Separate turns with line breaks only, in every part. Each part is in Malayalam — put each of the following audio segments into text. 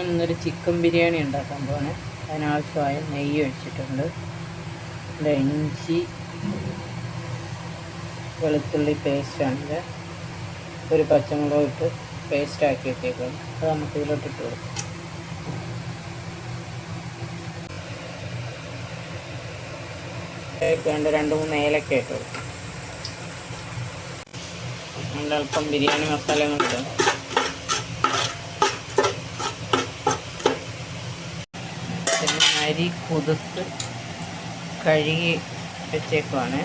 ഇന്നൊരു ചിക്കൻ ബിരിയാണി ഉണ്ടാക്കാൻ പോണേ. അതിനാവശ്യമായ നെയ്യ് ഒഴിച്ചിട്ടുണ്ട്. ഇഞ്ചി വെളുത്തുള്ളി പേസ്റ്റാണിത്. ഒരു പച്ചമുളക് ഇട്ട് പേസ്റ്റാക്കി വെച്ചേക്കണം. അത് നമുക്ക് ഇതിലോട്ടിട്ട് കൊടുക്കാം. വേണ്ട 2-3 ഏലക്ക ഇട്ട് കൊടുക്കും. അല്പം ബിരിയാണി മസാലയും ഇടും. അരി കുതിർത്ത് കഴുകി വെച്ചേക്കുവാണ്.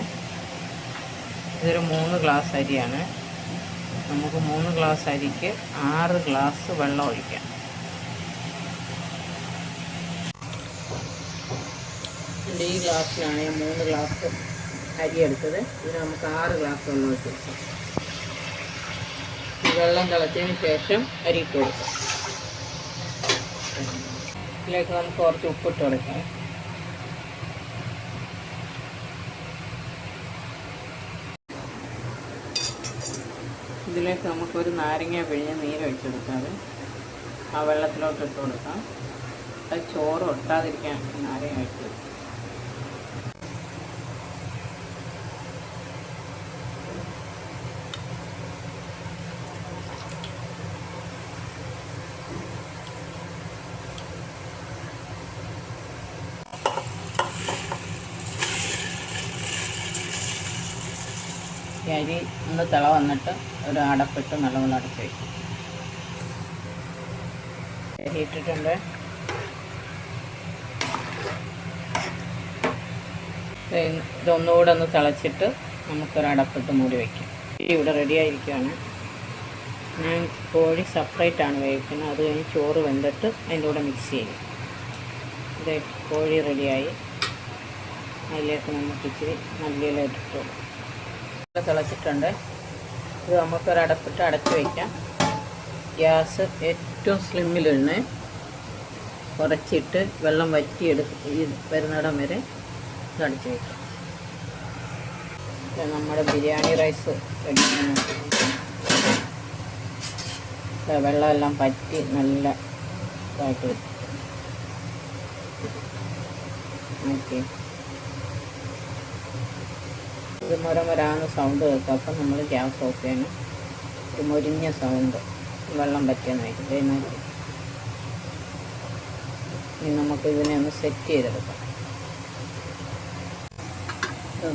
ഇതൊരു 3 ഗ്ലാസ് അരിയാണ്. നമുക്ക് 3 ഗ്ലാസ് അരിക്ക് 6 ഗ്ലാസ് വെള്ളം ഒഴിക്കാം. ഈ ഗ്ലാസ്സിലാണ് ഞാൻ 3 ഗ്ലാസ് അരി എടുത്തത്. ഇതിന് നമുക്ക് 6 ഗ്ലാസ് വെള്ളം ഒഴിച്ച് കൊടുക്കാം. ഈ വെള്ളം തിളച്ചതിന് ശേഷം അരി ഇട്ട് കൊടുക്കാം. ഇതിലേക്ക് നമുക്ക് കുറച്ച് ഉപ്പിട്ട് കൊടുക്കാം. ഇതിലേക്ക് നമുക്കൊരു നാരങ്ങ പിഴിഞ്ഞ് നീരൊഴിച്ചെടുക്കാതെ ആ വെള്ളത്തിലോട്ട് ഇട്ട് കൊടുക്കാം. അത് ചോറ് ഒട്ടാതിരിക്കാൻ നാരങ്ങ ഒഴിച്ച് കൊടുക്കാം. അരി ഒന്ന് തിള വന്നിട്ട് ഒരു അടപ്പിട്ട് നല്ലപോലെ അടച്ച് വയ്ക്കും. അരി ഇട്ടിട്ടുണ്ട്. ഇതൊന്നുകൂടെ ഒന്ന് തിളച്ചിട്ട് നമുക്കൊരു അടപ്പിട്ട് മൂടി വയ്ക്കാം. ഇവിടെ റെഡി ആയിരിക്കുകയാണ്. ഞാൻ കോഴി സെപ്പറേറ്റാണ് വേവിക്കുന്നത്. അത് കഴിഞ്ഞ് ചോറ് വെന്തിട്ട് അതിൻ്റെ കൂടെ മിക്സ് ചെയ്യും. ഇത് കോഴി റെഡിയായി. അതിലേക്ക് നമുക്ക് ഇച്ചിരി മല്ലിയില ഇട്ടിട്ട് തിളച്ചിട്ടുണ്ട്. ഇത് നമുക്കൊരടപ്പിട്ട് അടച്ച് വയ്ക്കാം. ഗ്യാസ് ഏറ്റവും സ്ലിമ്മിലിടണേ. കുറച്ചിട്ട് വെള്ളം വരുന്നിടം വരെ ഇത് അടച്ച് വയ്ക്കാം. നമ്മുടെ ബിരിയാണി റൈസ് റെഡിയാണ്. വെള്ളമെല്ലാം പറ്റി നല്ല ഇതായിട്ട് വരും. ഓക്കെ, ഇത് മുരമുരാന്ന് സൗണ്ട് കേൾക്കും. അപ്പം നമ്മൾ ഗ്യാസ് ഓഫ് ചെയ്യണം. ഒരു മൊരിഞ്ഞ സൗണ്ട്, വെള്ളം പറ്റിയെന്ന് വയ്ക്കും. ഇനി നമുക്ക് ഇതിനെ ഒന്ന് സെറ്റ് ചെയ്തെടുക്കാം.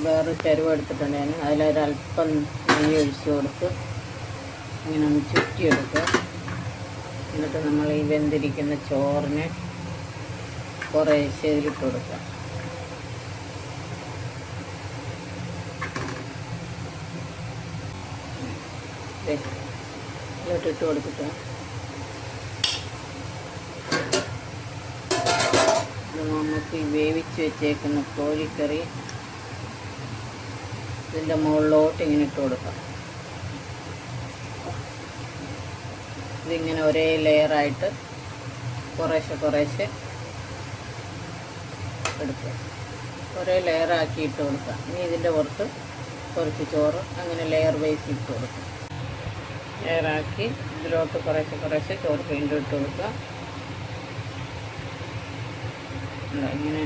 വേറെ ചരുവ എടുത്തിട്ടുണ്ട് ഞാൻ. അതിലൊരല്പം നെയ്യ് ഒഴിച്ച് കൊടുത്ത് ഇങ്ങനെ ഒന്ന് ചുറ്റിയെടുക്കുക. എന്നിട്ട് നമ്മൾ ഈ വെന്തിരിക്കുന്ന ചോറിനെ കുറേശ്ശെ ഇതിലിട്ട് കൊടുക്കുക. ഇതിലോട്ടിട്ട് കൊടുത്തിട്ട് നമുക്ക് ഈ വേവിച്ച് വെച്ചേക്കുന്ന കോഴിക്കറി ഇതിൻ്റെ മുകളിലോട്ട് ഇങ്ങനെ ഇട്ട് കൊടുക്കാം. ഇതിങ്ങനെ ഒരേ ലെയറായിട്ട് കുറേശ്ശെ എടുക്കുക. ഒരേ ലെയറാക്കി ഇട്ട് കൊടുക്കുക. ഇനി ഇതിൻ്റെ പുറത്ത് കുറച്ച് ചോറ് അങ്ങനെ ലെയർ വൈസ് ഇട്ട് കൊടുക്കുക. ലെയറാക്കി ഇതിലോട്ട് കുറേശ്ശെ ചോറ് വീണ്ടും ഇട്ട് കൊടുക്കുക. ഇങ്ങനെ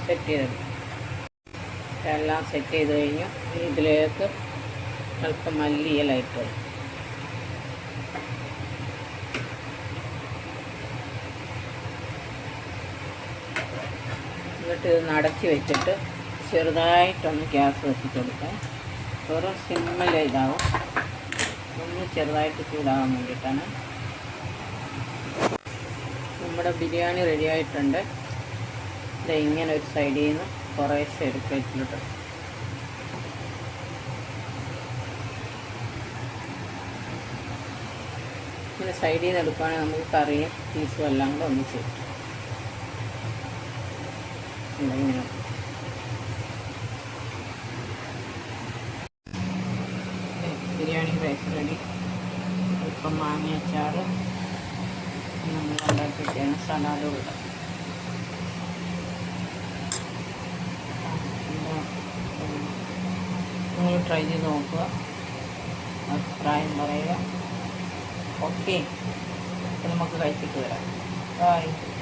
സെറ്റ് ചെയ്തെടുക്കുക. എല്ലാം സെറ്റ് ചെയ്ത് കഴിഞ്ഞു. ഇതിലേക്ക് അല്പം മല്ലിയില ഇട്ട് കൊടുക്കുക. എന്നിട്ട് ഇത് അടച്ച് വെച്ചിട്ട് ചെറുതായിട്ടൊന്ന് ഗ്യാസ് വെച്ചിട്ട് കൊടുക്കുക. വെറും സിമ്മിൽ ഇതാവും. ഒന്ന് ചെറുതായിട്ട് ചൂടാകാൻ വേണ്ടിയിട്ടാണ്. നമ്മുടെ ബിരിയാണി റെഡി ആയിട്ടുണ്ട്. ഇത് ഇങ്ങനെ ഒരു സൈഡിൽ നിന്ന് കുറേശ്ശെ എടുത്തിട്ട് ഇങ്ങനെ സൈഡിൽ നിന്ന് എടുക്കുകയാണെങ്കിൽ നമുക്ക് കറിയും പീസും എല്ലാം കൂടെ ഒന്നിച്ച് കിട്ടും. ഇങ്ങനെ ബിരിയാണി റൈസ് റെഡി. ഇപ്പം മാങ്ങ അച്ചാറ് നമ്മൾ ഉണ്ടാക്കിയിട്ടാണ്. സലാഡ് കൂടെ നിങ്ങൾ ട്രൈ ചെയ്ത് നോക്കുക. അഭിപ്രായം പറയുക. ഓക്കെ, നമുക്ക് കഴിച്ചിട്ട് വരാം. ബൈ.